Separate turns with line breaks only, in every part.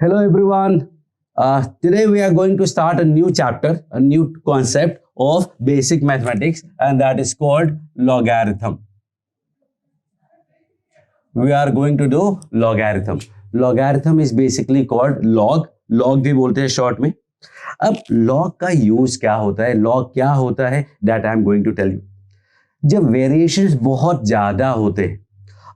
Hello everyone. Today we are going to start a new chapter, a new concept of basic mathematics, and that is called logarithm. We are going to do logarithm. Logarithm is basically called log. Log भी बोलते हैं short में. अब log का use क्या होता है, log क्या होता है, that I am going to tell you. जब वेरिएशंस बहुत ज्यादा होते हैं,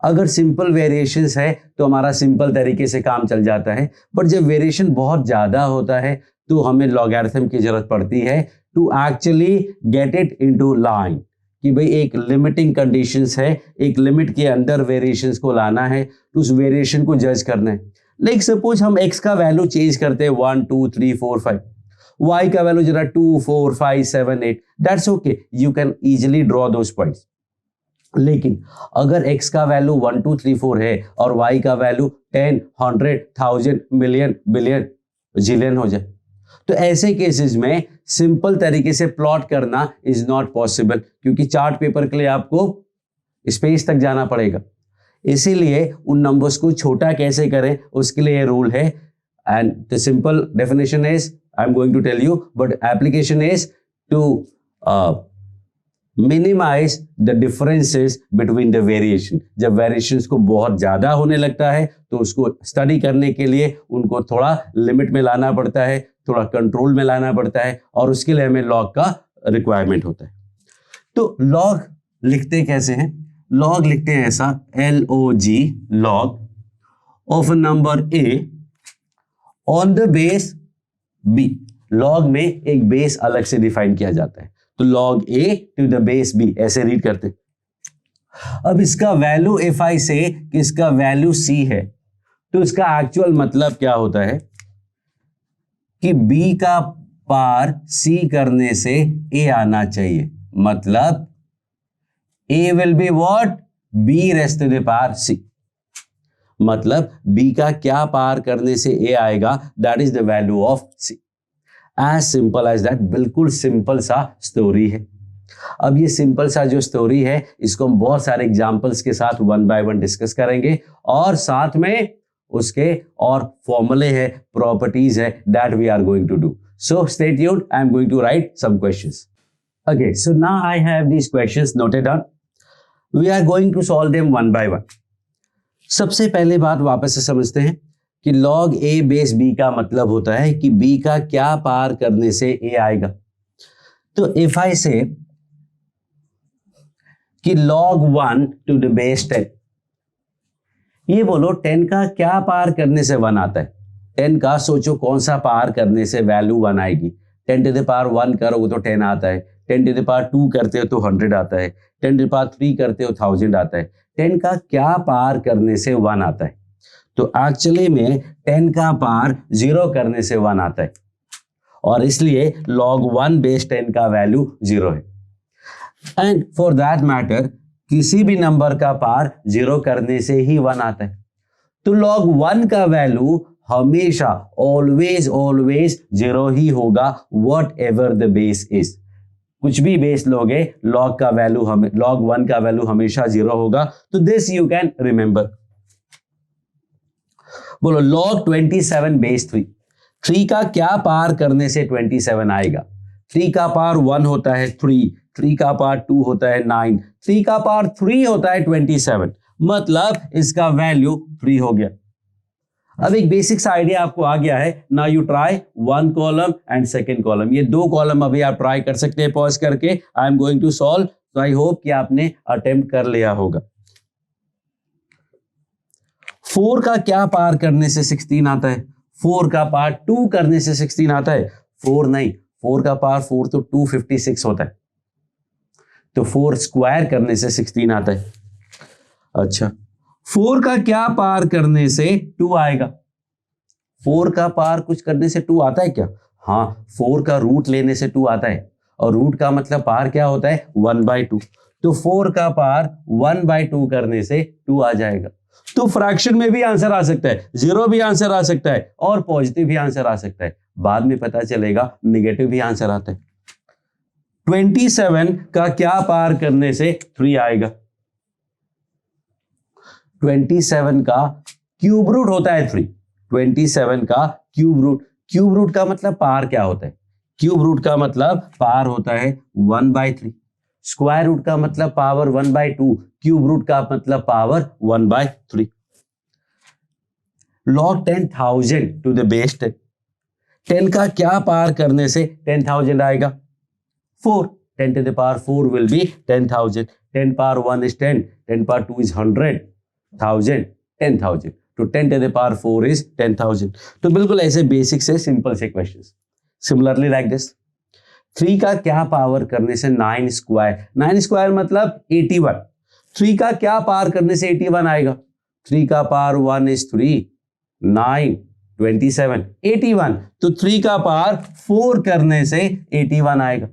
अगर सिंपल वेरिएशंस है तो हमारा सिंपल तरीके से काम चल जाता है, बट जब वेरिएशन बहुत ज्यादा होता है तो हमें लॉगरिथम की जरूरत पड़ती है to actually get it into line, कि भाई एक लिमिटिंग कंडीशंस है, एक लिमिट के अंदर वेरिएशंस को लाना है, तो उस वेरिएशन को जज करना है. लाइक सपोज हम x का वैल्यू चेंज करते हैं 1 2 3 4 5, y का वैल्यू जरा 2 4 5 7 8, that's okay, you can easily draw those points. लेकिन अगर x का वैल्यू 1 2 3 4 है और y का वैल्यू 10 100 1000 मिलियन बिलियन जिलियन हो जाए, तो ऐसे केसेस में सिंपल तरीके से प्लॉट करना इज नॉट पॉसिबल, क्योंकि चार्ट पेपर के लिए आपको स्पेस तक जाना पड़ेगा. इसीलिए उन नंबर्स को छोटा कैसे करें उसके लिए रूल है, and the simple definition is I am going to tell you, but application is to minimise the differences between the variation. जब वेरिएशंस को बहुत ज्यादा होने लगता है तो उसको स्टडी करने के लिए उनको थोड़ा लिमिट में लाना पड़ता है, थोड़ा कंट्रोल में लाना पड़ता है, और उसके लिए हमें लॉग का रिक्वायरमेंट होता है. तो लॉग लिखते कैसे हैं? लॉग लिखते हैं ऐसा, LOG, log of a number A on the base B. Log में एक बेस अलग से डिफाइन किया जाता है, तो log A to the base B ऐसे रीड करते. अब इसका वैल्यू if I से कि इसका वैल्यू C है, तो इसका एक्चुअल मतलब क्या होता है कि B का पार C करने से A आना चाहिए. मतलब A will be what? B raised to the power C. मतलब B का क्या पार करने से A आएगा, that is the value of C. As simple as that. बिल्कुल सिंपल सा स्टोरी है. अब ये सिंपल सा जो स्टोरी है इसको हम बहुत सारे एग्जांपल्स के साथ वन बाय वन डिस्कस करेंगे, और साथ में उसके और फॉर्मूले है, प्रॉपर्टीज है, that we are going to do. So stay tuned, I am going to write some questions. Okay, so now I have these questions noted down. We are going to solve them one by one. सबसे पहले बात वापस से समझते हैं कि log A base B का मतलब होता है कि B का क्या पार करने से A आएगा. तो if I say कि log 1 टू द बेस 10, ये बोलो 10 का क्या पार करने से 1 आता है. 10 का सोचो कौन सा पार करने से वैल्यू 1 आएगी. 10 टू द पावर 1 करोगे तो 10 आता है, 10 टू द पावर 2 करते हो तो 100 आता है, 10 टू द पावर 3 करते हो 1000 आता है. 10 का क्या पार करने से 1 आता है? तो एक्चुअली में 10 का पार 0 करने से 1 आता है, और इसलिए log 1 बेस 10 का वैल्यू 0 है. एंड फॉर दैट मैटर किसी भी नंबर का पार 0 करने से ही 1 आता है. तो log 1 का वैल्यू हमेशा ऑलवेज 0 ही होगा, what ever the base is. कुछ भी बेस लोगे, log का वैल्यू log 1 का वैल्यू हमेशा 0 होगा. तो दिस यू कैन रिमेंबर. बोलो log 27 बेस 3. 3 का क्या पार करने से 27 आएगा? 3 का पार 1 होता है 3, 3 का पार 2 होता है 9, 3 का पार 3 होता है 27, मतलब इसका वैल्यू 3 हो गया. अब एक बेसिक सा आइडिया आपको आ गया है. Now you try one column and second column. ये दो कॉलम अभी आप ट्राई कर सकते हैं पॉज करके. I am going to solve. तो आई होप कि आपने अटेम्प्ट कर लिया होगा. 4 का क्या पार करने से 16 आता है? 4 का पार 2 करने से 16 आता है? 4 नहीं, 4 का पार 4 तो 256 होता है, तो 4 स्क्वायर करने से 16 आता है. अच्छा, 4 का क्या पार करने से 2 आएगा? 4 का पार कुछ करने से 2 आता है क्या? हाँ, 4 का रूट लेने से 2 आता है, और रूट का मतलब पार क्या होता है? 1/2. तो 4 का पार 1/2 करने से 2 आ जाएगा. तो फ्रैक्शन में भी आंसर आ सकता है, 0 भी आंसर आ सकता है, और पॉजिटिव भी आंसर आ सकता है. बाद में पता चलेगा नेगेटिव भी आंसर आता है. 27 का क्या पार करने से 3 आएगा? 27 का क्यूब रूट होता है 3. 27 का क्यूब रूट। क्यूब रूट का मतलब पावर क्या होता है? क्यूब रूट का मतलब पावर होता है 1/3। स्क्वायर रूट का मतलब पावर 1/2। क्यूब रूट का मतलब power 1/3। log 10,000 to the base 10। 10 का क्या पावर करने से 10,000 आएगा? 4। 10 to the power 4 will be 10,000. 10 power 1 is 10. 10 power 2 is 100. 1000, 10,000. तो 10 to the power 4 is 10,000. तो बिल्कुल ऐसे बेसिक से सिंपल से क्वेश्चंस। सिमिलरली लाइक दिस, 3 का क्या पावर करने से 9 स्क्वायर। 9 स्क्वायर मतलब 81। 3 का क्या पावर करने से 81 आएगा? 3 का पावर 1 is 3, 9, 27, 81। तो 3 का पावर 4 करने से 81 आएगा।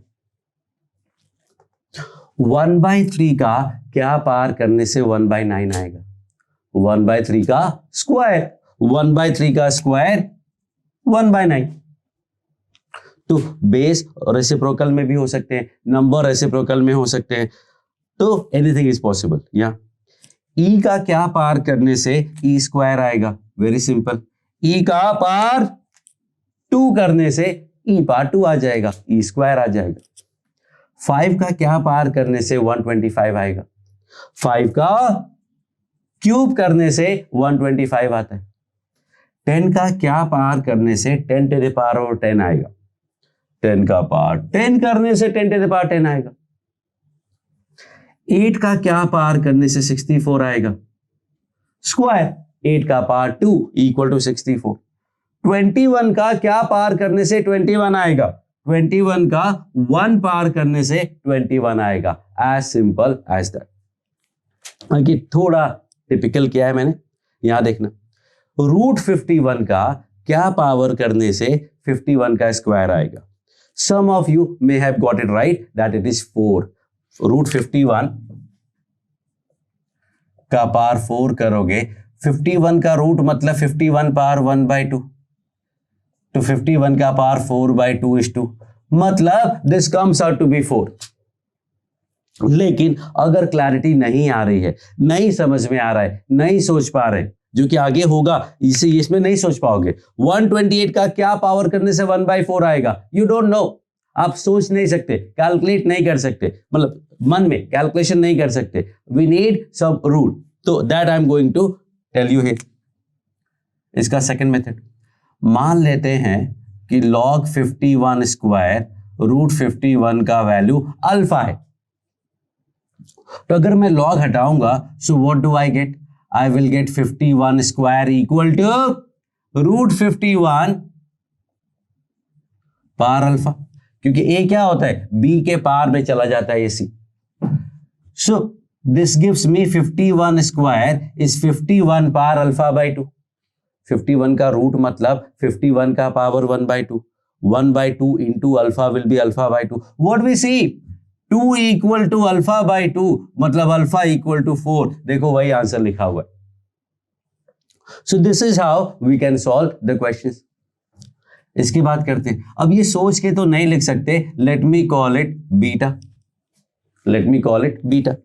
1/3 का क्या पावर करने से 1/9 आएगा? 1/3 का स्क्वायर। 1/3 का स्क्वायर 1/9। तो बेस रेसिप्रोकल में भी हो सकते हैं, नंबर रेसिप्रोकल में हो सकते हैं, तो एनीथिंग इज पॉसिबल। या ई का क्या पावर करने से ई स्क्वायर आएगा? वेरी सिंपल, ई का पावर 2 करने से ई पावर 2 आ जाएगा, ई स्क्वायर आ जाएगा। 5 का क्या पावर करने से 125 आएगा? 5 का क्यूब करने से 125 आता है। 10 का क्या पावर करने से 10 to the power 10 आएगा? 10 का पावर 10 करने से 10 to the power 10 आएगा। 8 का क्या पावर करने से 64 आएगा? स्क्वायर। 8 का पावर 2 इक्वल टू 64। 21 का क्या पावर करने से 21 आएगा? 21 का 1 पावर करने से 21 आएगा। As simple as that. बाकी थोड़ा टिपिकल किया है मैंने, यहां देखना। रूट 51 का क्या पावर करने से 51 का स्क्वायर आएगा? Some of you may have got it right that it is 4। Root 51 का पावर 4 करोगे, 51 का रूट मतलब 51 पावर 1/2, तो 51 का पावर 4/2 is 2, मतलब this comes out to be 4। लेकिन अगर क्लैरिटी नहीं आ रही है, नहीं समझ में आ रहा है, नहीं सोच पा रहे, जो कि आगे होगा इसे इसमें नहीं सोच पाओगे। 128 का क्या पावर करने से 1/4 आएगा? यू डोंट नो, आप सोच नहीं सकते, कैलकुलेट नहीं कर सकते, मतलब मन में कैलकुलेशन नहीं कर सकते। वी नीड सम रूल, तो that I am going to tell you here. इसका सेकंड मेथड, मान लेते हैं कि log 51 स्क्वायर रूट 51 का वैल्यू अल्फा है। तो अगर मैं log हटाऊंगा, so what do I get? I will get 51 square equal to root 51 power alpha, क्योंकि ए क्या होता है? बी के पावर में चला जाता है AC। So this gives me 51 square is 51 power alpha by 2। 51 का रूट मतलब 51 का power 1/2, 1/2 into alpha will be alpha by 2। What we see? 2 equal to alpha by 2, मतलब अल्फा इक्वल टू 4। देखो वही आंसर लिखा हुआ है। So this is how we can solve the question. इसकी बात करते हैं। अब ये सोच के तो नहीं लिख सकते, late me call it beta, late me call it beta.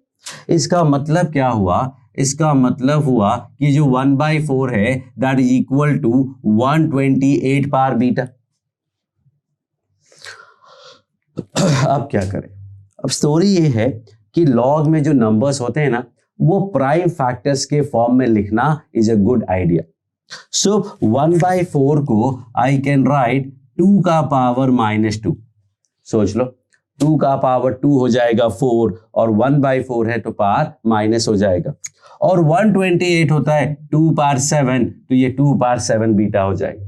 इसका मतलब क्या हुआ? इसका मतलब हुआ कि जो 1/4 है that is equal to 128 power beta. अब क्या करें? अब स्टोरी ये है कि लॉग में जो नंबर्स होते हैं ना, वो प्राइम फैक्टर्स के फॉर्म में लिखना इज अ गुड आइडिया। सो 1/4 को आई कैन राइट 2 का पावर -2। सोच लो, 2 का पावर 2 हो जाएगा 4, और 1/4 है तो पावर माइनस हो जाएगा। और 128 होता है 2 पावर 7, तो ये 2 पावर 7 बीटा हो जाएगा।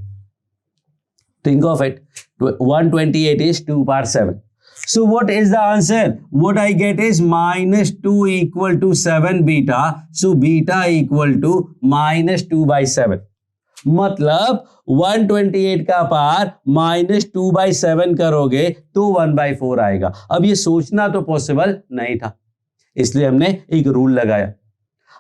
Think of it, 128 is 2 power 7. So what is the answer? What I get is -2 equal to 7 beta. So beta equal to -2/7. मतलब 128 का पावर -2/7 करोगे तो 1/4 आएगा। अब ये सोचना तो पॉसिबल नहीं था, इसलिए हमने एक रूल लगाया।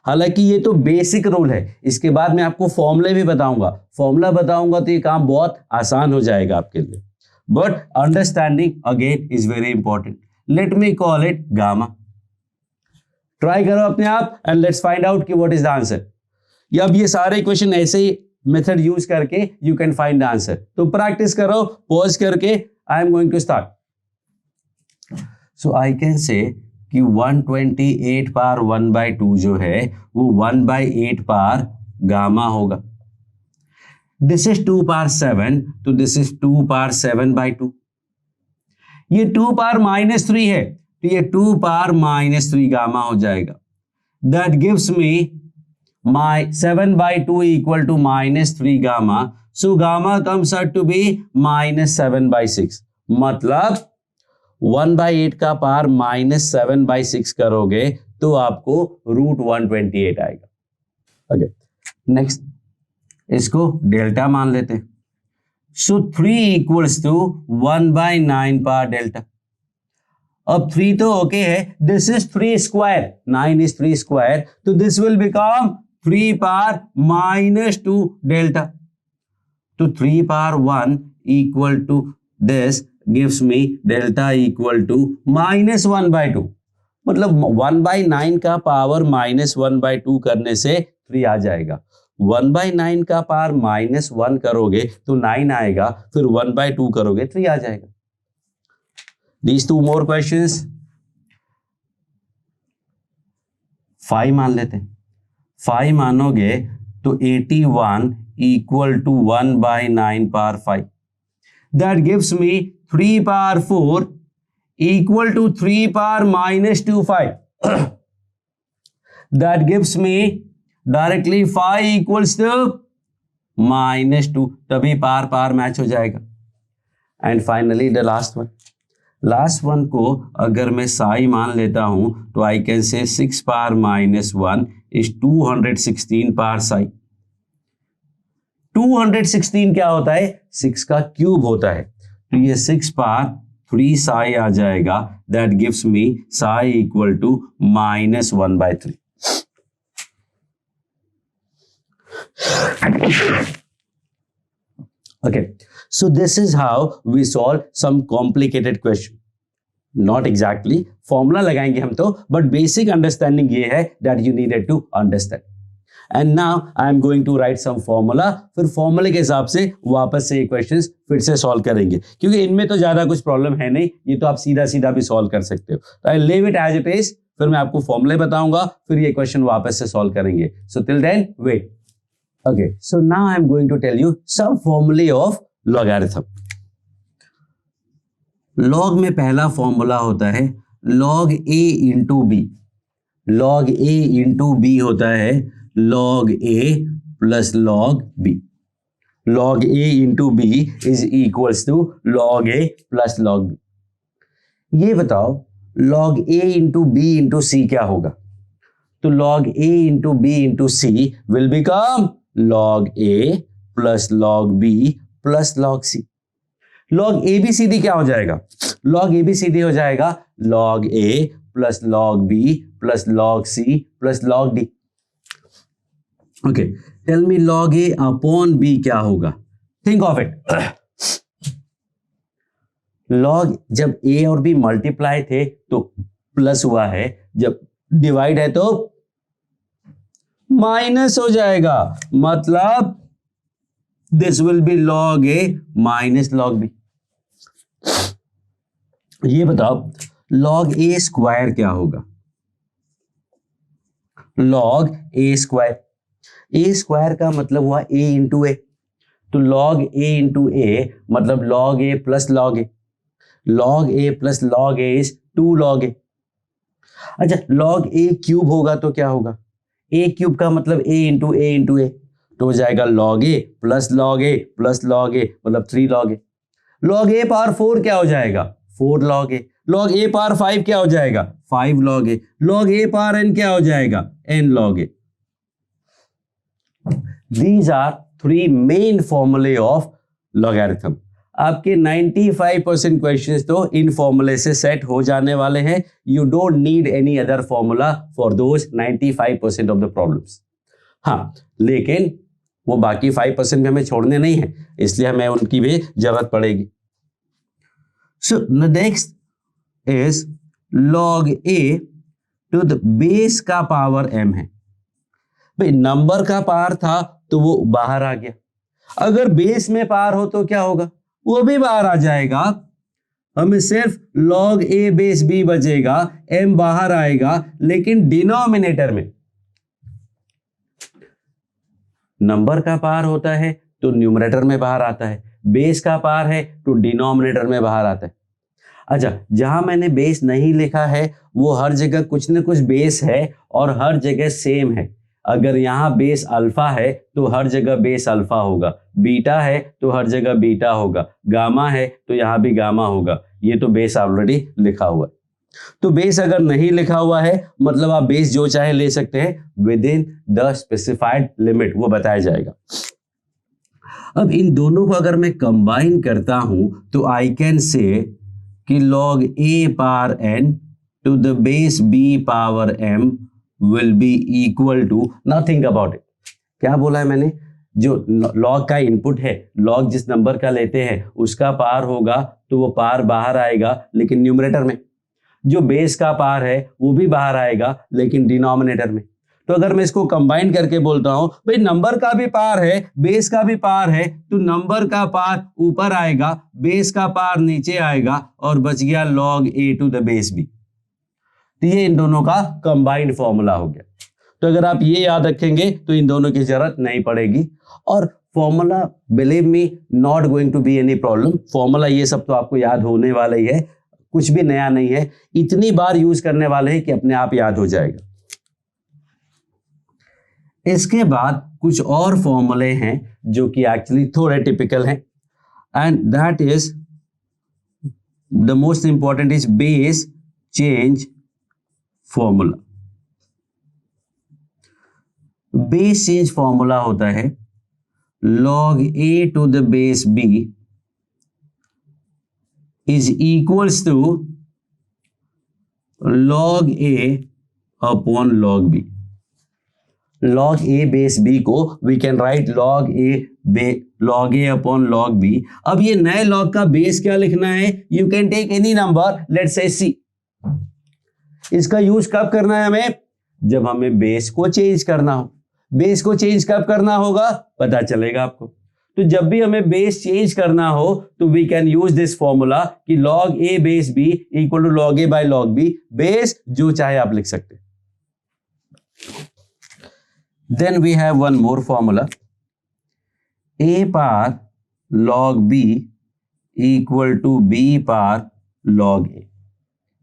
हालांकि ये तो बेसिक रूल है, इसके बाद मैं आपको फॉर्मूले भी बताऊंगा। फॉर्मूला बताऊंगा तो ये काम बहुत आसान हो जाएगा आपके लिए। But understanding again is very important. Let me call it gamma. Try करो अपने आप एंड लेट्स फाइंड आउट कि व्हाट इज द आंसर। अब ये सारे क्वेश्चन ऐसे ही मेथड यूज करके you can find the answer. तो प्रैक्टिस करो, पॉज करके। I am going to start. So I can say कि 128 पावर 1/2 जो है वो 1/8 पावर गामा होगा। दिस इज 2 पावर 7, तो दिस इज 2 पावर 7/2। ये 2 पावर -3 है, तो ये 2 पावर -3 गामा हो जाएगा। That gives me my 7/2 equal to -3 gamma. So gamma comes out to be -7/6. मतलब 1/8 का पावर -7/6 करोगे तो आपको √128 आएगा। ओके, नेक्स्ट इसको डेल्टा मान लेते हैं। So 3 equals to 1/9 power delta. अब 3 तो ओके है, this is 3 square, 9 is 3 square, तो this will become 3 power -2 delta. तो 3 power 1 equal to this gives me delta equal to -1/2। मतलब 1/9 का पावर -1/2 करने से 3 आ जाएगा। 1/9 का पावर -1 करोगे तो 9 आएगा, फिर 1/2 करोगे 3 आ जाएगा। These 2 more questions। 5 मान लेते हैं। 5 मानोगे तो 81 equal to 1/9 power 5। That gives me 3 power 4 equal to 3 power -25। That gives me directly 5 equals to -2, तभी पावर पावर मैच हो जाएगा। And finally the last one को अगर मैं साई मान लेता हूं तो आई कैन से 6 पावर -1 इज 216 पावर साई। 216 क्या होता है? 6 का क्यूब होता है, तो ये 6 पावर 3 साई आ जाएगा। That gives me psi equal to -1/3। Okay, so this is how we solve some complicated question. Not exactly formula लगाएंगे हम तो, but basic understanding ये है that you needed to understand. And now I am going to write some formula. फिर formula के हिसाब से वापस से ये questions फिर से solve करेंगे, क्योंकि इनमें तो ज़्यादा कुछ problem है नहीं, ये तो आप सीधा सीधा भी solve कर सकते हो। तो I leave it as it is, फिर मैं आपको formula बताऊंगा, फिर ये question वापस से solve करेंगे। So till then, wait. Okay, so now I am going to tell you some formulae of logarithm. log में पहला फॉर्मूला होता है log a into b। log a into b होता है log a plus log b। log a into b is equals to log a plus log b। ये बताओ log a into b into c क्या होगा? तो log a into b into c will become log a plus log b plus log c। log a b c d क्या हो जाएगा? log a b c d हो जाएगा log a plus log b plus log c plus log d। Okay, tell me log a upon b क्या होगा? Think of it. log जब a और b multiply थे तो प्लस हुआ है, जब डिवाइड है तो माइनस हो जाएगा। मतलब this will be log a minus log b। ये बताओ log a स्क्वायर क्या होगा? log a square, a square का मतलब हुआ a इंटू ए, तो log a इंटू ए मतलब log a plus log a। log a plus log a is 2 log a। अच्छा, log a क्यूब होगा तो क्या होगा? a क्यूब का मतलब a इंटू ए, तो हो जाएगा log a plus log a plus log a मतलब 3 log a। log a power 4 क्या हो जाएगा? 4 log a। log a power 5 क्या हो जाएगा? 5 log a। log a power n क्या हो जाएगा? n log a। These are 3 main formulae of logarithm। आपके 95% क्वेश्चंस तो इन फॉर्मूले से सेट हो जाने वाले हैं। You don't need any other formula for those 95% of the problems. हाँ, लेकिन वो बाकी 5% भी हमें छोड़ने नहीं है, इसलिए हमें उनकी भी जरूरत पड़ेगी। So the next is log a to the base का पावर m है। भाई नंबर का पावर था तो वो बाहर आ गया। अगर बेस में पार हो तो क्या होगा, वो भी बाहर आ जाएगा। हमें सिर्फ log a बेस b बचेगा, m बाहर आएगा, लेकिन डिनोमिनेटर में नंबर का पार होता है तो न्यूमरेटर में बाहर आता है, बेस का पार है तो डिनोमिनेटर में बाहर आता है। अच्छा, जहां मैंने बेस नहीं लिखा है वो हर जगह कुछ न कुछ बेस है और हर जगह सेम है। अगर यहाँ बेस अल्फा है तो हर जगह बेस अल्फा होगा, बीटा है तो हर जगह बीटा होगा, गामा है तो यहाँ भी गामा होगा। ये तो बेस ऑलरेडी लिखा हुआ है। तो बेस अगर नहीं लिखा हुआ है मतलब आप बेस जो चाहे ले सकते हैं with in the specified limit, वो बताया जाएगा। अब इन दोनों को अगर मैं कंबाइन करता हूं तो आई कैन से कि log a power n to the base b power m will be equal to, now think about it, क्या बोला है मैंने, जो log का इनपुट है, log जिस नंबर का लेते हैं उसका पार होगा तो वो पार बाहर आएगा लेकिन न्यूमरेटर में, जो बेस का पार है वो भी बाहर आएगा लेकिन डिनोमिनेटर में। तो अगर मैं इसको कंबाइन करके बोलता हूं भाई नंबर का भी पार है बेस का भी पार है, तो नंबर का पार ऊपर आएगा, बेस का पार नीचे आएगा और बच गया log a to the base b। तो ये इन दोनों का कंबाइंड फॉर्मूला हो गया। तो अगर आप ये याद रखेंगे तो इन दोनों की जरूरत नहीं पड़ेगी। और formula believe me not going to be any problem, formula ये सब तो आपको याद होने वाला ही है, कुछ भी नया नहीं है, इतनी बार यूज करने वाले हैं कि अपने आप याद हो जाएगा। इसके बाद कुछ और फॉर्मूले हैं जो कि एक्चुअली थोड़े टिपिकल हैं, and that is the most important is base change formula. Base change formula होता है log a to the base b is equals to log a upon log b। log a base b को we can write log a upon log b। अब ये नए log का base क्या लिखना है, you can take any number, let's say c। इसका use कब करना है हमें, जब हमें बेस को चेंज करना हो। बेस को चेंज कब करना होगा पता चलेगा आपको। तो जब भी हमें बेस चेंज करना हो तो we can use this formula कि log a base b equal to log a by log b। Base जो चाहे आप लिख सकते हैं। Then we have one more formula, a power log b equal to b power log a।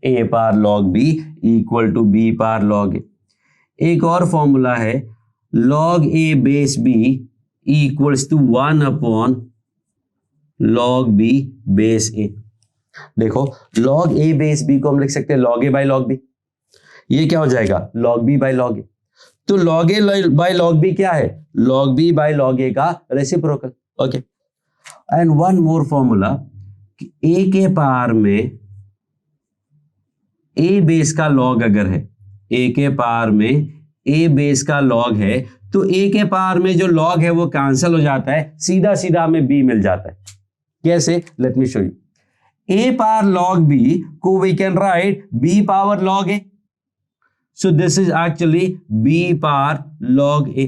a power log b equal to b power log a। एक और formula है log a base b equals to 1 upon log b base a। देखो log a base b को हम लिख सकते हैं log a by log b, ये क्या हो जाएगा log b by log a। तो log a by log b क्या है, log b by log a का reciprocal. Okay, and one more formula, a के पावर में a बेस का log अगर है, a के पावर में a बेस का log है तो a के पावर में जो log है वो कैंसिल हो जाता है, सीधा सीधा हमें b मिल जाता है। कैसे, let me show you. a power log b को we can write b power log a। So this is actually b power log a।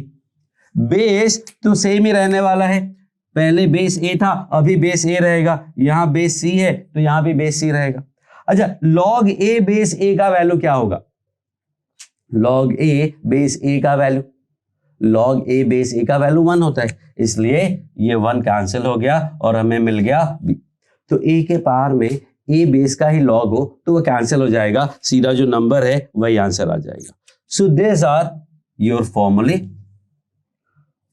Base तो सेम ही रहने वाला है, पहले बेस a था अभी बेस a रहेगा, यहां बेस c है तो यहां भी बेस c रहेगा। अच्छा, log a बेस a का वैल्यू क्या होगा, log a बेस a का value, log a base a का वैल्यू 1 होता है, इसलिए ये 1 कैंसिल हो गया और हमें मिल गया b। तो a के पावर में a बेस का ही log हो तो वो कैंसिल हो जाएगा, सीधा जो नंबर है वही आंसर आ जाएगा। So this are your formulae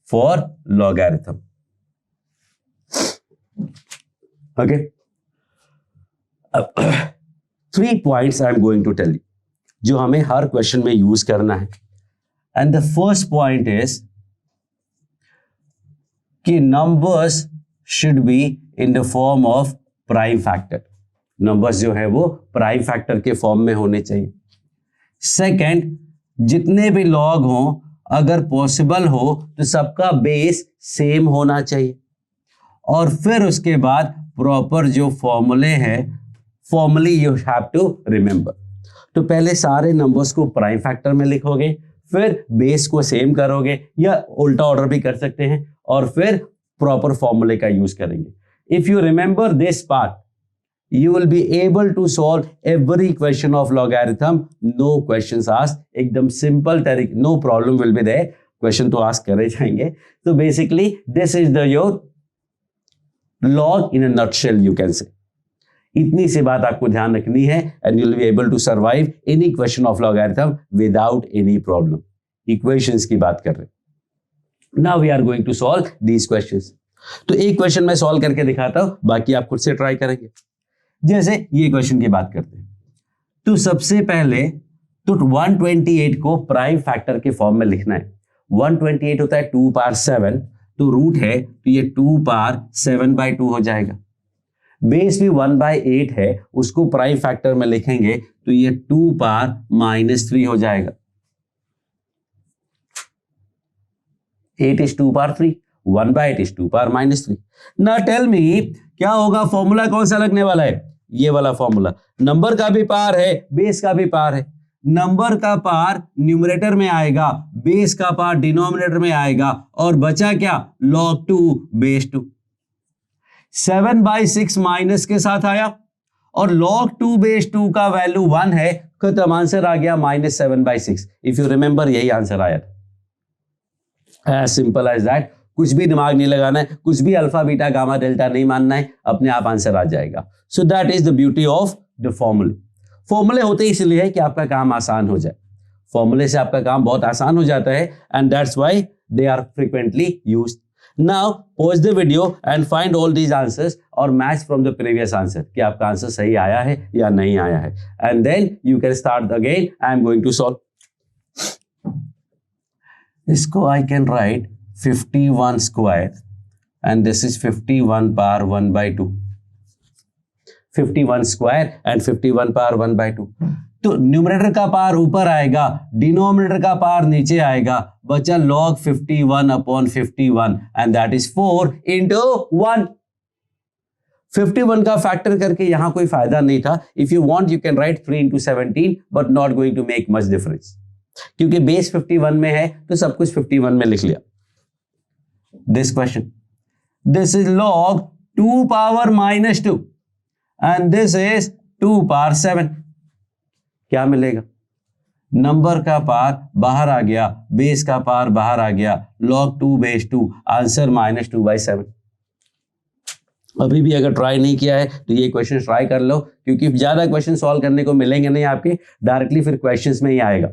for logarithm. Okay, 3 points I am going to tell you जो हमें हर क्वेश्चन में यूज करना है। And the first point is कि numbers should be in the form of prime factor. Numbers जो है वो प्राइम फैक्टर के फॉर्म में होने चाहिए। सेकंड, जितने भी लॉग हों अगर पॉसिबल हो तो सबका बेस सेम होना चाहिए। और फिर उसके बाद प्रॉपर जो फॉर्मूले हैं, फॉर्मूले यू हैव टू रिमेंबर। तो पहले सारे नंबर्स को प्राइम फैक्टर में लिखोगे, फिर बेस को सेम करोगे या उल्टा ऑर्डर भी कर सकते हैं और फिर प्रॉपर फॉर्मूले का यूज करेंगे। If you remember this part you will be able to solve every question of logarithm, no questions asked, एकदम simple तरीके, no problem will be there, question to ask करे जाएंगे। So basically this is the your log in a nutshell you can say। इतनी सी बात आपको ध्यान रखनी है and you will be able to survive any question of logarithm without any problem। equations की बात कर रहे हैं। Now we are going to solve these questions। तो एक क्वेश्चन मैं सॉल्व करके दिखाता हूं, बाकी आप खुद से ट्राई करेंगे। जैसे ये क्वेश्चन की बात करते हैं, तो सबसे पहले तो 128 को प्राइम फैक्टर के फॉर्म में लिखना है। 128 होता है 2 पावर 7, तो रूट है तो ये 2 पावर 7/2 हो जाएगा। बेस भी 1/8 है, उसको प्राइम फैक्टर में लिखेंगे तो ये 2 पावर -3 हो जाएगा। 8 is 2 पावर 3, 1/8 is 2 पावर -3। ना टेल मी क्या होगा, फॉर्मूला कौन सा लगने वाला है, ये वाला फॉर्मूला। नंबर का भी पावर है, बेस का भी पावर है। नंबर का पावर न्यूमरेटर में आएगा, बेस का पावर डिनोमिनेटर में आएगा, और बचा क्या, log 2 बेस 2। 7/6 माइनस के साथ आया और log 2 बेस 2 का वैल्यू 1 है, खत्म, आंसर आ गया -7/6। इफ यू रिमेंबर यही आंसर आया था। एज सिंपल एज दैट, कुछ भी दिमाग नहीं लगाना है, कुछ भी अल्फा बीटा गामा डेल्टा नहीं मानना है, अपने आप आंसर आ जाएगा। So that is the beauty of the फॉर्मूले। फॉर्मूले होते इसलिए है कि आपका काम आसान हो जाए। फॉर्मूले से आपका काम बहुत आसान हो जाता है and that's why they are frequently used. Now pause the video and find all these answers और match from the previous answer कि आपका आंसर सही आया है या नहीं आया है, and then you can start again. I am going to solve. इसको I can write 51 square and this is 51 power 1/2। 51 square and 51 power 1/2। तो न्यूमरेटर का पावर ऊपर आएगा, डिनोमिनेटर का पावर नीचे आएगा, बचा log 51/51 and that is 4 into 1। 51 का फैक्टर करके यहां कोई फायदा नहीं था। If you want you can write 3 into 17 but not going to make much difference, क्योंकि बेस 51 में है तो सब कुछ 51 में लिख लिया। This question, this is log 2 power -2 and this is 2 power 7। क्या मिलेगा, नंबर का पावर बाहर आ गया, बेस का पावर बाहर आ गया, log 2 बेस 2, आंसर -2/7। अभी भी अगर ट्राई नहीं किया है तो ये क्वेश्चन ट्राई कर लो, क्योंकि ज्यादा क्वेश्चन सॉल्व करने को मिलेंगे नहीं आपके, डायरेक्टली फिर क्वेश्चंस में ही आएगा।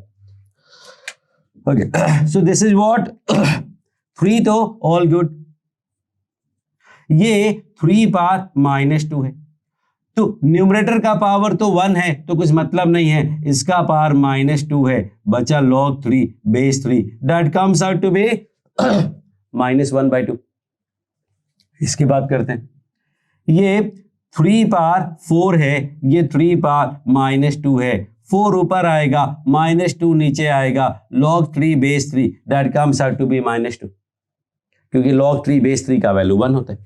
Okay, so this is what 3 तो ऑल गुड। ये 3 पावर -2 है, तो न्यूमरेटर का पावर तो 1 है तो कुछ मतलब नहीं है, इसका पावर -2 है, बचा log 3 base 3, that comes out to be -1/2। इसकी बात करते हैं, ये 3 पावर 4 है, ये 3 पावर -2 है, 4 ऊपर आएगा, -2 नीचे आएगा, log 3 base 3, that comes out to be -2, क्योंकि log 3 बेस 3 का वैल्यू 1 होता है।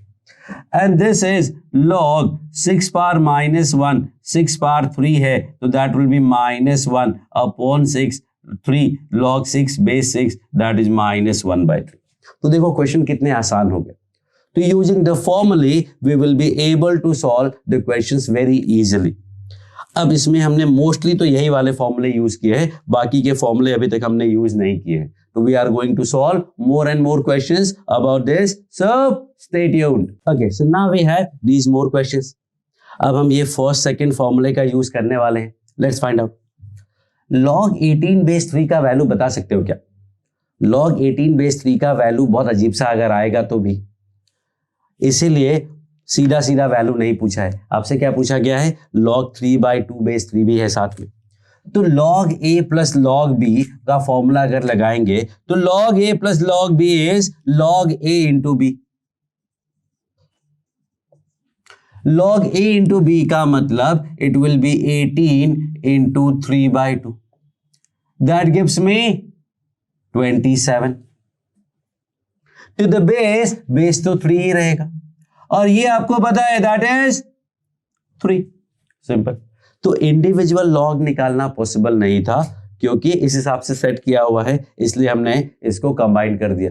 And this is log 6 power -1, 6 power 3 है तो that will be -1/6, 3 log 6 base 6, that is -1/3। तो देखो क्वेश्चन कितने आसान हो गए। तो using the formulae we will be able to solve the questions very easily. अब इसमें हमने मोस्टली तो यही वाले फॉर्मूले यूज किए हैं, बाकी के फॉर्मूले अभी तक हमने यूज नहीं किए हैं। तो we are going to solve more and more questions about this, so stay tuned. Okay, so now we have these more questions. अब हम ये फर्स्ट सेकंड फॉर्मूले का यूज करने वाले हैं। Let's find out. log 18 base 3 का वैल्यू बता सकते हो क्या? log 18 बेस 3 का वैल्यू बहुत अजीब सा अगर आएगा तो भी, इसीलिए सीधा सीधा वैल्यू नहीं पूछा है आपसे। क्या पूछा गया है? log 3/2 बेस 3 भी है साथ में। तो log a plus log b का फॉर्मूला अगर लगाएंगे तो log a plus log b is log a into b। log a into b का मतलब it will be 18 into 3/2, that gives me 27। To the base तो 3 ही रहेगा, और ये आपको पता है दैट इज 3। सिंपल। तो इंडिविजुअल लॉग निकालना पॉसिबल नहीं था, क्योंकि इस हिसाब से सेट किया हुआ है इसलिए हमने इसको कंबाइन कर दिया।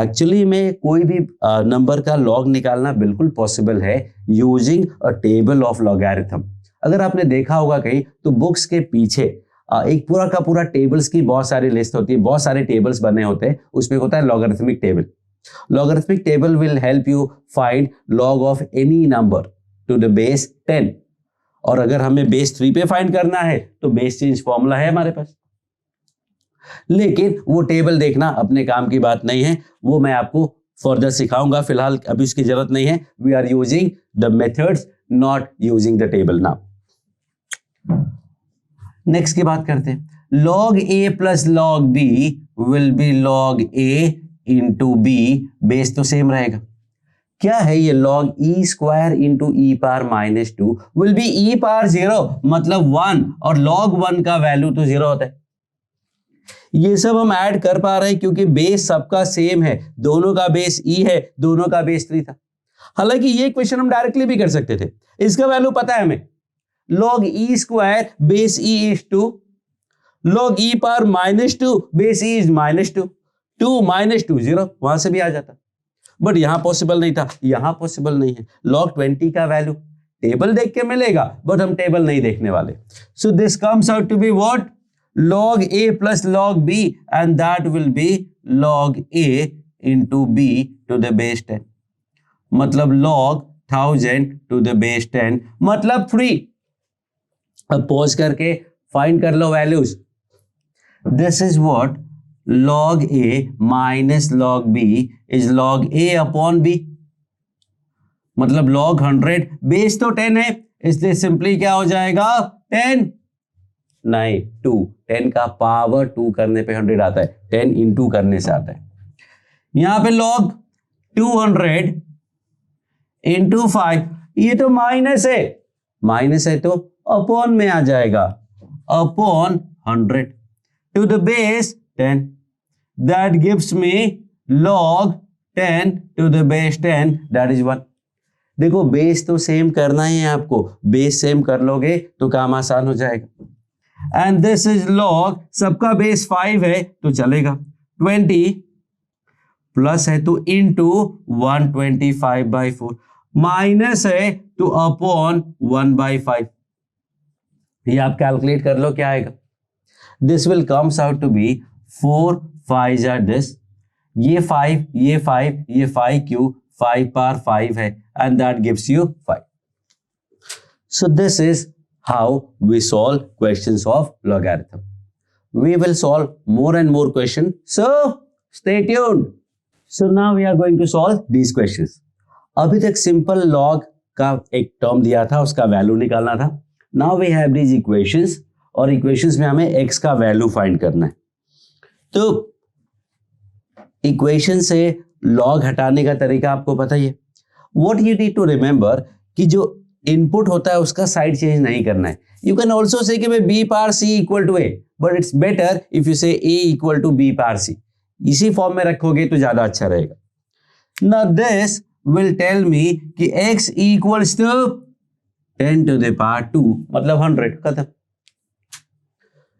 एक्चुअली में कोई भी नंबर का लॉग निकालना बिल्कुल पॉसिबल है using a table of logarithm. अगर आपने देखा होगा कहीं तो बुक्स के पीछे एक पूरा का पूरा टेबल्स की बहुत सारी लिस्ट होती है, बहुत सारे टेबल्स बने होते हैं, उसमें होता है logarithmic table. Logarithmic table will help you find log of any number two the base 10, और अगर हमें बेस 3 पे फाइंड करना है तो बेस चेंज फॉर्मूला है हमारे पास। लेकिन वो टेबल देखना अपने काम की बात नहीं है, वो मैं आपको फर्दर सिखाऊंगा, फिलहाल अभी उसकी जरूरत नहीं है। We are using the methods, not using the table now. Next की बात करते हैं। log a plus log b विल B log a into b, base तो सेम रहेगा। क्या है ये log e square into e power minus 2 will be e power 0, मतलब 1, और log 1 का वैल्यू तो 0 होता है। ये सब हम ऐड कर पा रहे हैं क्योंकि बेस सबका सेम है, दोनों का बेस e है, दोनों का बेस 3 था। हालांकि ये क्वेश्चन हम डायरेक्टली भी कर सकते थे, इसका वैल्यू पता है हमें, log e square base e is 2, log e power minus 2 base e is minus 2, 2 minus 2 0, वहां से भी आ जाता, बट यहां पॉसिबल नहीं था, यहां पॉसिबल नहीं है। log 20 का वैल्यू टेबल देख के मिलेगा, बट हम टेबल नहीं देखने वाले। So this comes out to be what, log a plus log b, and that will B log a into b to the base 10, मतलब log 1000 टू द बेस 10, मतलब 3। अब पॉज करके फाइंड कर लो values. This is what log a minus log b is log a upon b, मतलब log 100, base तो 10 है इसलिए सिंपली क्या हो जाएगा 10, नहीं 2, 10 का पावर 2 करने पे 100 आता है, 10 इंटू करने से आता है। यहां पे log 200 इंटू 5, ये तो माइनस है तो अपॉन में आ जाएगा, upon 100 to the base 10, that gives me log 10 to the base 10, that is 1। देखो बेस तो सेम करना ही है आपको, बेस सेम कर लोगे तो काम आसान हो जाएगा। एंड दिस इज log, सबका बेस 5 है तो चलेगा, 20 प्लस है तो इंटू 125/4, माइनस है तो अपॉन 1/5। ये आप कैलकुलेट कर लो क्या आएगा। This will comes out to be 4 5 are this, ये 5 ये 5 ये 5 क्यों, 5 पावर 5 है, and that gives you 5. So this is how we solve questions of logarithm. We will solve more and more questions, so stay tuned. So now we are going to solve these questions. अभी तक simple log का एक term दिया था, उसका value निकालना था। Now we have these equations, और इक्वेशंस में हमें x का वैल्यू फाइंड करना है। तो इक्वेशन से log हटाने का तरीका आपको पता ही है। What you need to remember कि जो इनपुट होता है उसका साइड चेंज नहीं करना है। You can also say कि b power c equal to a, but it's better if you say a equal to b power c। इसी फॉर्म में रखोगे तो ज्यादा अच्छा रहेगा। Now this will tell me कि x equals to 10 to the power 2, मतलब 100, खत्म।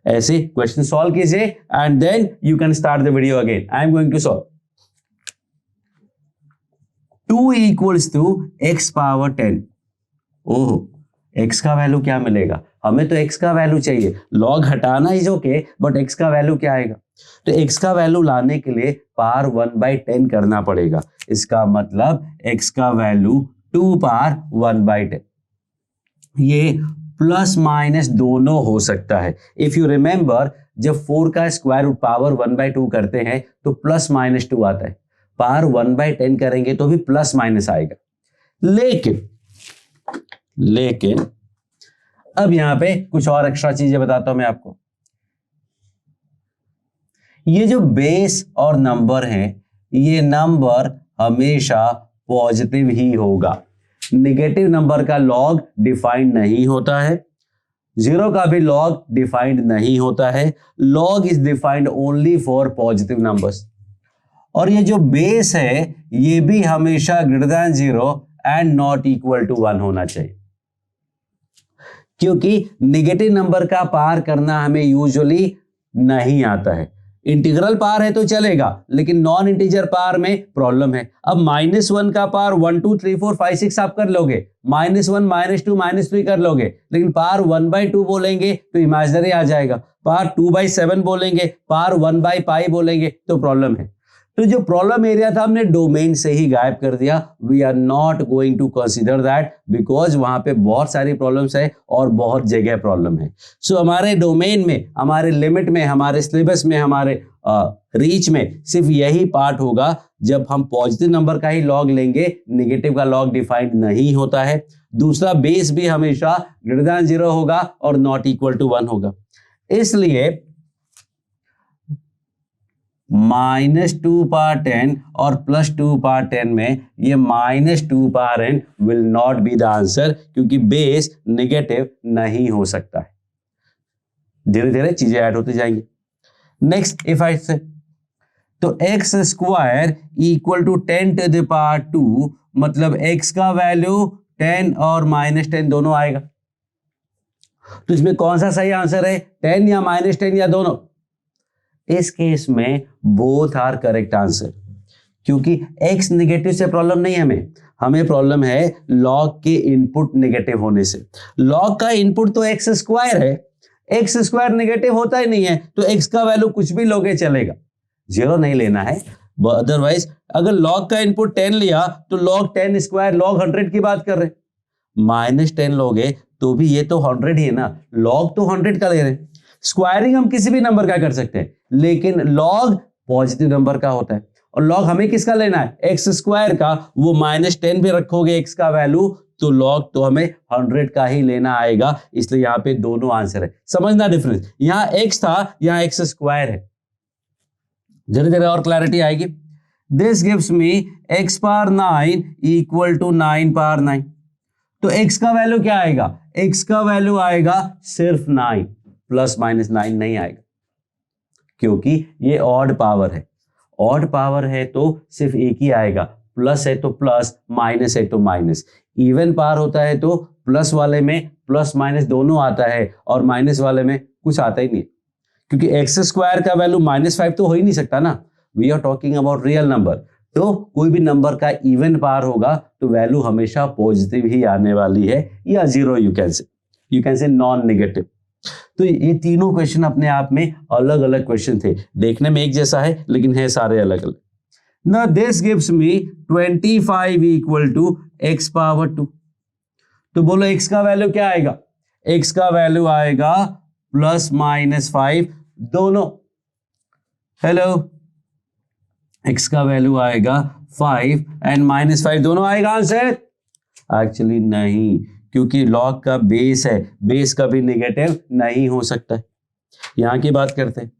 ऐसे क्वेश्चन सॉल्व कीजिए and then you can start the video again. I am going to solve. 2 equals to x power 10। Oh, x का value क्या मिलेगा, हमें तो x का वैल्यू चाहिए। log हटाना इज ओके, बट x का वैल्यू क्या आएगा, तो x का वैल्यू लाने के लिए पावर 1/10 करना पड़ेगा। इसका मतलब x का वैल्यू 2 पावर 1/10। ये प्लस माइनस दोनों हो सकता है। इफ यू रिमेंबर, जब 4 का स्क्वायर रूट पावर 1/2 करते हैं तो प्लस माइनस 2 आता है, पावर 1/10 करेंगे तो भी प्लस माइनस आएगा। लेकिन अब यहां पे कुछ और एक्स्ट्रा चीजें बताता हूं मैं आपको। ये जो बेस और नंबर है, ये नंबर हमेशा पॉजिटिव ही होगा। नेगेटिव नंबर का लॉग डिफाइंड नहीं होता है, जीरो का भी लॉग डिफाइंड नहीं होता है। Log is defined only for positive numbers. और ये जो बेस है ये भी हमेशा greater than 0 and not equal to 1 होना चाहिए। क्योंकि नेगेटिव नंबर का पार करना हमें यूजुअली नहीं आता है। इंटीग्रल पार है तो चलेगा, लेकिन नॉन इंटीजर पार में प्रॉब्लम है। अब -1 का पार 1 2 3 4 5 6 आप कर लोगे, -1 -2 -3 कर लोगे, लेकिन पार 1/2 बोलेंगे तो इमेजिनरी आ जाएगा, पार 2/7 बोलेंगे, पार 1/π बोलेंगे तो प्रॉब्लम है। तो जो प्रॉब्लम एरिया था हमने डोमेन से ही गायब कर दिया। We are not going to consider that, because वहां पे बहुत सारी प्रॉब्लम्स है और बहुत जगह प्रॉब्लम है। सो हमारे डोमेन में, हमारे लिमिट में, हमारे सिलेबस में, हमारे रीच में सिर्फ यही पार्ट होगा जब हम पॉजिटिव नंबर का ही लॉग लेंगे, नेगेटिव का लॉग डिफाइंड नहीं होता है। दूसरा, बेस भी हमेशा ग्रेटर देन 0 होगा और नॉट इक्वल टू 1 होगा। इसलिए -2 पावर 10 और +2 पावर 10 में ये -2 power n will not be the answer, क्योंकि बेस नेगेटिव नहीं हो सकता है। धीरे धीरे चीजें ऐड होती जाएंगी। नेक्स्ट इफ आई से, तो x² equal to 10 to the power 2, मतलब x का वैल्यू 10 और -10 दोनों आएगा। तो इसमें कौन सा सही आंसर है, 10 या -10 या दोनों? इस केस में बोथ आर करेक्ट आंसर, क्योंकि x नेगेटिव से प्रॉब्लम नहीं है, हमें प्रॉब्लम है लॉग के इनपुट नेगेटिव होने से। लॉग का इनपुट तो x² है, x² नेगेटिव होता ही नहीं है, तो x का वैल्यू कुछ भी लोगे चलेगा, 0 नहीं लेना है। अदरवाइज अगर log का इनपुट 10 लिया तो log 10² log 100 की बात कर रहे हैं, -10 लोगे तो भी ये तो 100 ही है ना, log तो 100 का ले रहे हैं। स्क्वायरिंग हम किसी भी नंबर का कर सकते हैं, लेकिन log पॉजिटिव नंबर का होता है, और log हमें किसका लेना है, x² का। वो -10 भी रखोगे x का वैल्यू तो log तो हमें 100 का ही लेना आएगा, इसलिए यहाँ पे दोनों आंसर है। समझना डिफरेंस, यहाँ x था, यहाँ x² है। धीरे धीरे और क्लैरिटी आएगी। This gives me x power 9 equal to 9 power 9। तो x का वैल्यू क्या आएगा, x का वैल्यू आएगा सिर्फ 9, ±9 नहीं आएगा, क्योंकि ये ऑड पावर है। ऑड पावर है तो सिर्फ एक ही आएगा, प्लस है तो प्लस, माइनस है तो माइनस। इवन पावर होता है तो प्लस वाले में प्लस माइनस दोनों आता है, और माइनस वाले में कुछ आता ही नहीं, क्योंकि x² का वैल्यू -5 तो हो ही नहीं सकता ना। We are talking about real number, तो कोई भी नंबर का इवन पावर होगा तो वैल्यू हमेशा पॉजिटिव ही आने वाली है, या 0 you can say non negative. तो ये तीनों क्वेश्चन अपने आप में अलग अलग क्वेश्चन थे, देखने में एक जैसा है लेकिन है सारे अलग अलग। Now this gives me 25 equal to x power 2। तो बोलो x का वैल्यू क्या आएगा, x का वैल्यू आएगा ±5 दोनों। हेलो, x का वैल्यू आएगा 5 एंड -5 दोनों आएगा आंसर? एक्चुअली नहीं, क्योंकि log का बेस है, बेस कभी नेगेटिव नहीं हो सकता है। यहां की बात करते हैं।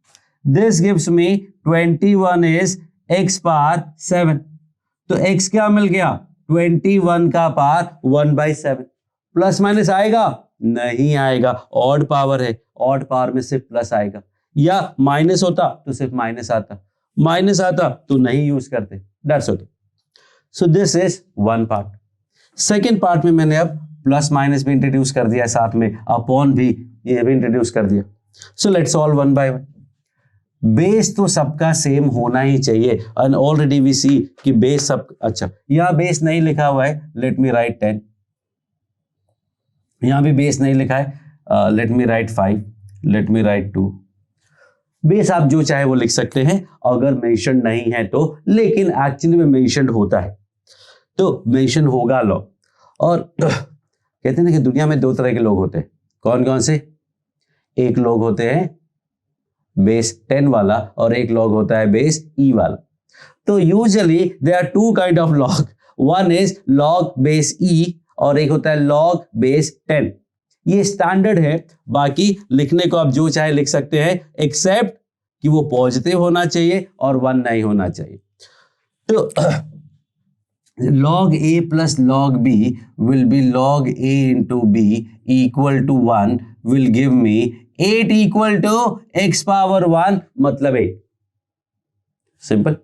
This gives me 21 is x power 7। तो x क्या मिल गया, 21 का पावर 1/7। प्लस माइनस आएगा? नहीं आएगा, ऑड पावर है, ऑड पावर में सिर्फ प्लस आएगा, या माइनस होता तो सिर्फ माइनस आता, माइनस आता तो नहीं यूज करते। That's it. So this is one part. Second part में मैंने अब प्लस माइनस भी इंट्रोड्यूस कर दिया, साथ में अपॉन भी ये भी इंट्रोड्यूस कर दिया। So let's solve one by one. Base तो सबका सेम होना ही चाहिए, एंड ऑलरेडी वी सी कि बेस सब, अच्छा यहां बेस नहीं लिखा हुआ है, लेट मी राइट 10। यहां भी बेस नहीं लिखा है, let me right 5, let me right 2। Base आप जो चाहे वो लिख सकते हैं अगर मेंशन नहीं है तो, लेकिन एक्चुअली में मेंशन होता है तो मेंशन होगा लो। और कहते हैं ना कि दुनिया में दो तरह के लोग होते हैं, कौन कौन से? एक लोग होते हैं बेस 10 वाला, और एक लॉग होता है बेस ई वाला। तो usually there are two kind of log, one is log base e और एक होता है लॉग बेस 10। ये स्टैंडर्ड है, बाकी लिखने को आप जो चाहे लिख सकते हैं, एक्सेप्ट कि वो पॉजिटिव होना चाहिए और 1 नहीं होना चाहिए। तो log a plus log b will be log a into b equal to 1 will give me 8 equal to x power 1, मतलब 8। सिंपल।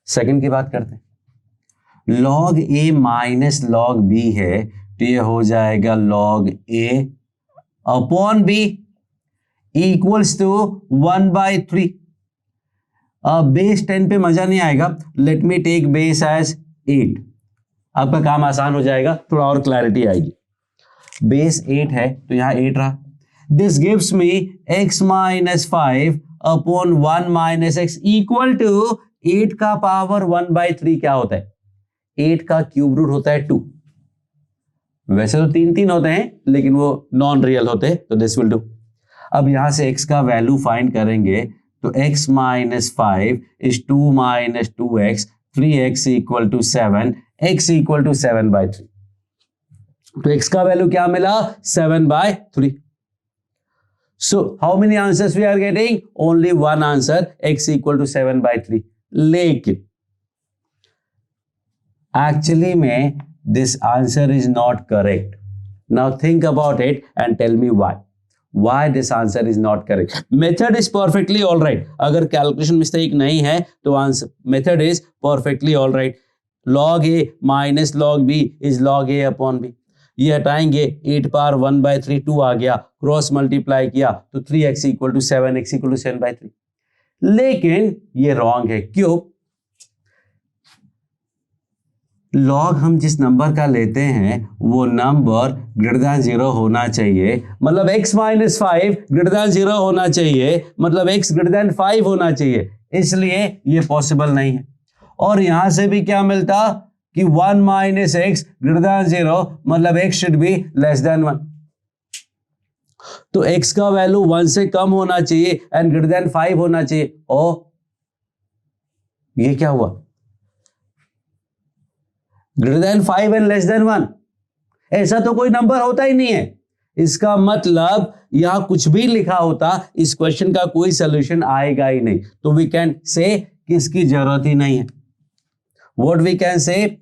सेकंड की बात करते हैं। log a minus log b है तो ये हो जाएगा log a upon b equals to 1/3। Base 10 पे मजा नहीं आएगा, let me take base as 8। आपका काम आसान हो जाएगा, थोड़ा और क्लैरिटी आएगी। बेस 8 है तो यहां 8 रहा। This gives me x minus 5 upon 1 minus x equal to 8 का पावर 1/3 क्या होता है? 8 का क्यूब रूट होता है 2। वैसे तो 3 होते हैं, लेकिन वो नॉन रियल होते हैं, तो दिस विल डू। अब यहां से x का वैल्यू फाइंड करेंगे तो x minus 5 is 2 minus 2x, 3x equal to 7, x equal to 7/3। तो x का वैल्यू क्या मिला? 7/3। So how many answers we are getting? Only one answer, x equal to 7/3. लेकिन actually में this answer is not correct. Now think about it and tell me why. Why this answer is not correct? Method is perfectly all right. अगर calculation mistake नहीं है तो answer method is perfectly all right. Log a minus log b is log a upon b. ये हटाएंगे, 8 power 1/3 2 आ गया, cross multiply किया तो 3x equal to 7, x equal to 7/3। लेकिन ये रॉन्ग है। क्यों? लॉग हम जिस नंबर का लेते हैं वो नंबर ग्रेटर देन 0 होना चाहिए, मतलब x माइनस 5 ग्रेटर देन 0 होना चाहिए, मतलब x ग्रेटर देन 5 होना चाहिए, इसलिए ये पॉसिबल नहीं है। और यहां से भी क्या मिलता कि 1 माइनस एक्स ग्रेटर देन 0, मतलब x should be less than 1। तो x का वैल्यू 1 से कम होना चाहिए एंड ग्रेटर देन 5 होना चाहिए। ओ ये क्या हुआ? Greater than 5 and less than 1, ऐसा तो कोई नंबर होता ही नहीं है। इसका मतलब यहां कुछ भी लिखा होता, इस क्वेश्चन का कोई सोल्यूशन आएगा ही नहीं। तो वी कैन से कि इसकी जरूरत ही नहीं है। What we can say?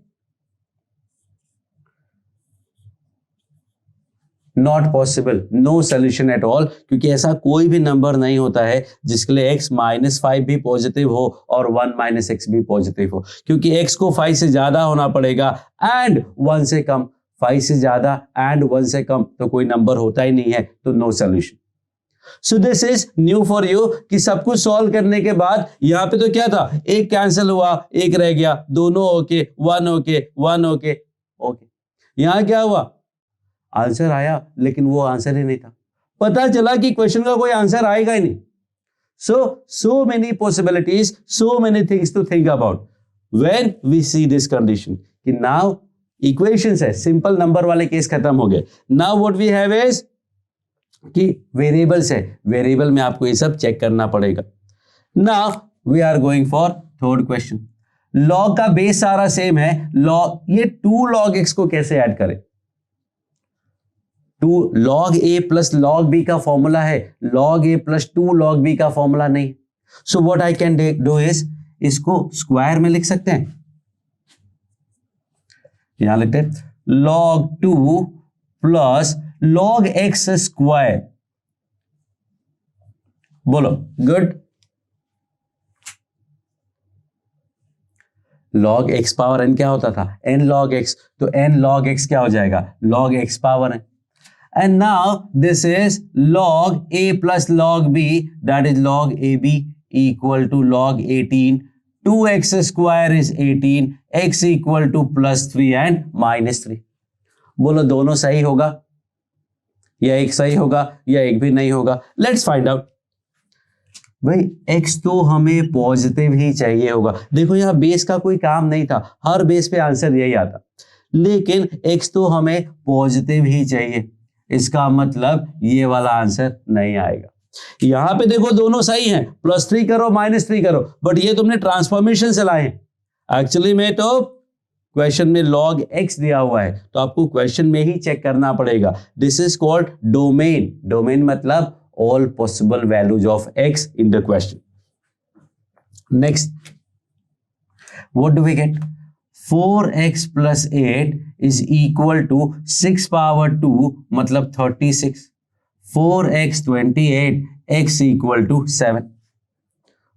Not possible, no solution at all, क्योंकि ऐसा कोई भी नंबर नहीं होता है जिसके लिए x माइनस 5 भी पॉजिटिव हो और 1 माइनस एक्स भी पॉजिटिव हो, क्योंकि x को 5 से ज्यादा होना पड़ेगा एंड 1 से कम। 5 से ज्यादा एंड 1 से कम तो कोई नंबर होता ही नहीं है, तो no solution. So this is new for you कि सब कुछ सॉल्व करने के बाद यहां पे तो क्या था, एक कैंसिल हुआ, एक रह गया, दोनों ओके, 1 ओके, 1 ओके, ओके। यहां क्या हुआ? आंसर आया, लेकिन वो आंसर ही नहीं था। पता चला कि क्वेश्चन का कोई आंसर आएगा ही नहीं। So many possibilities, so many things to think about when we see this condition कि नाउ इक्वेशंस है, सिंपल नंबर वाले केस खत्म हो गए। Now what we have is कि वेरिएबल्स है, वेरिएबल में आपको ये सब चेक करना पड़ेगा। Now we are going for third question. Log का बेस सारा सेम है, लॉग ये 2 log x को कैसे ऐड करें? 2 log a plus log b का फॉर्मूला है, log a plus 2 log b का फॉर्मूला नहीं। So what I can do is इसको स्क्वायर में लिख सकते हैं। यहां लिखते हैं log 2 plus log x square. बोलो good. log x power n क्या होता था? n log x, तो n log x क्या हो जाएगा? log x power n। And now this is log a plus log b, that is log ab equal to log 18. 2x square is 18, x equal to plus 3 and minus 3. बोलो दोनों सही होगा या एक सही होगा या एक भी नहीं होगा? Let's find out. भाई x तो हमें पॉजिटिव ही चाहिए होगा। देखो यहाँ बेस का कोई काम नहीं था, हर बेस पे आंसर यही आता, लेकिन x तो हमें पॉजिटिव ही चाहिए। इसका मतलब ये वाला आंसर नहीं आएगा। यहां पे देखो दोनों सही हैं, +3 करो -3 करो, बट ये तुमने ट्रांसफॉर्मेशन से लाए हैं। एक्चुअली में तो क्वेश्चन में log x दिया हुआ है, तो आपको क्वेश्चन में ही चेक करना पड़ेगा। This is called domain. Domain मतलब all possible values of x in the question. Next, what do we get? 4x plus 8 is equal to 6 power 2, मतलब 36। 4x 28, x equal to 7।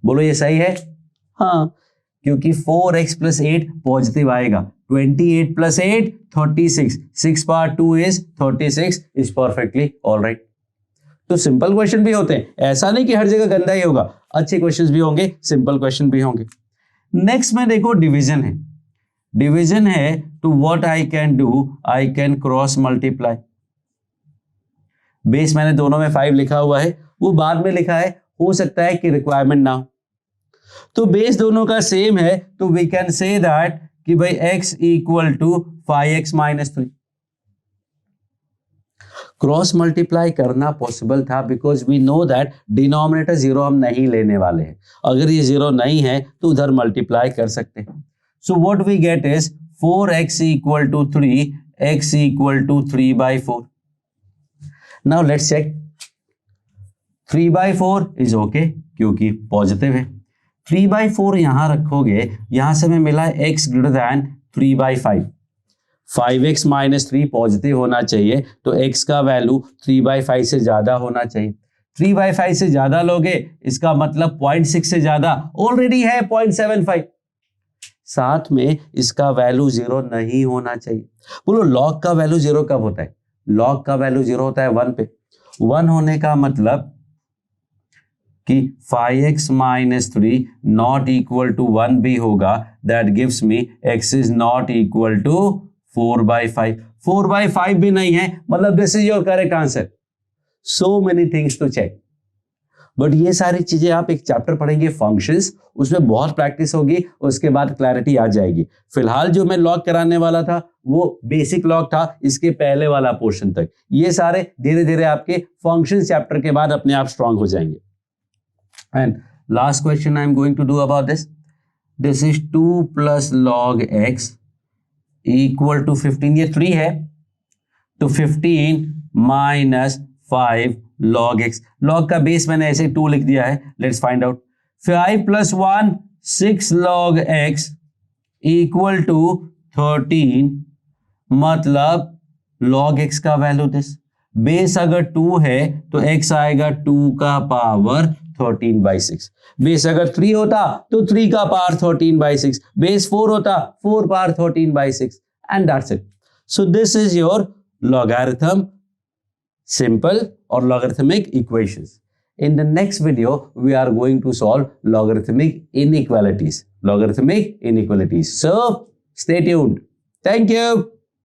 बोलो ये सही है? हाँ, क्योंकि 4x plus 8 पॉजिटिव आएगा। 28 plus 8 36, 6 power 2 is 36 is perfectly all right। तो simple question भी होते हैं, ऐसा नहीं कि हर जगह गंदा ही होगा, अच्छे क्वेश्चंस भी होंगे, सिंपल क्वेश्चन भी होंगे। नेक्स्ट में देखो डिवीजन है, डिवीजन है तो what I can do, I can cross multiply. Base मैंने दोनों में 5 लिखा हुआ है, वो बाद में लिखा है, हो सकता है कि रिक्वायरमेंट ना हो, तो बेस दोनों का सेम है, तो वी कैन से दैट कि भाई x equal to 5x minus 3। Cross multiply करना पॉसिबल था because we know that denominator 0 हम नहीं लेने वाले हैं, अगर ये 0 नहीं है तो उधर मल्टीप्लाई कर सकते हैं। So what we get is 4x equal to 3, x equal to 3/4। Now let's check, 3/4 is okay क्योंकि पॉजिटिव है, 3/4 यहां रखोगे, यहां से हमें मिला x greater than 3/5, 5x minus 3 positive होना चाहिए, तो x का वैल्यू 3/5 से ज्यादा होना चाहिए। 3/5 से ज्यादा लोगे इसका मतलब 0.6 से ज्यादा ऑलरेडी है 0.75, साथ में इसका वैल्यू 0 नहीं होना चाहिए। बोलो लॉग का वैल्यू 0 कब होता है, लॉग का वैल्यू 0 होता है 1 पे, 1 होने का मतलब कि 5x minus 3 not equal to 1 भी होगा, that gives me x is not equal to 4/5, 4/5 भी नहीं है, मतलब this is your correct answer. So many things to check, but ये सारी चीजें आप एक चैप्टर पढ़ेंगे फंक्शंस, उसमें बहुत प्रैक्टिस होगी, उसके बाद क्लैरिटी आ जाएगी। फिलहाल जो मैं लॉग कराने वाला था वो बेसिक लॉग था, इसके पहले वाला पोर्शन तक, ये सारे धीरे धीरे आपके फंक्शंस चैप्टर के बाद अपने आप स्ट्रांग हो जाएंगे। And last question I am going to do about this. This is 2 plus log x equal to 15. ये 3 है, तो 15 minus 5 log x. log का बेस मैंने ऐसे 2 लिख दिया है. Let's find out. 5 plus 1 6 log x equal to 13. मतलब log x का वैल्यू दिस, बेस अगर 2 है तो x आएगा 2 का पावर 13/6, बेस अगर 3 होता तो 3 का पावर 13/6, बेस 4 होता 4 power 13/6, and that's it. So this is your logarithm, simple or logarithmic equations. In the next video we are going to solve logarithmic inequalities. So stay tuned. Thank you.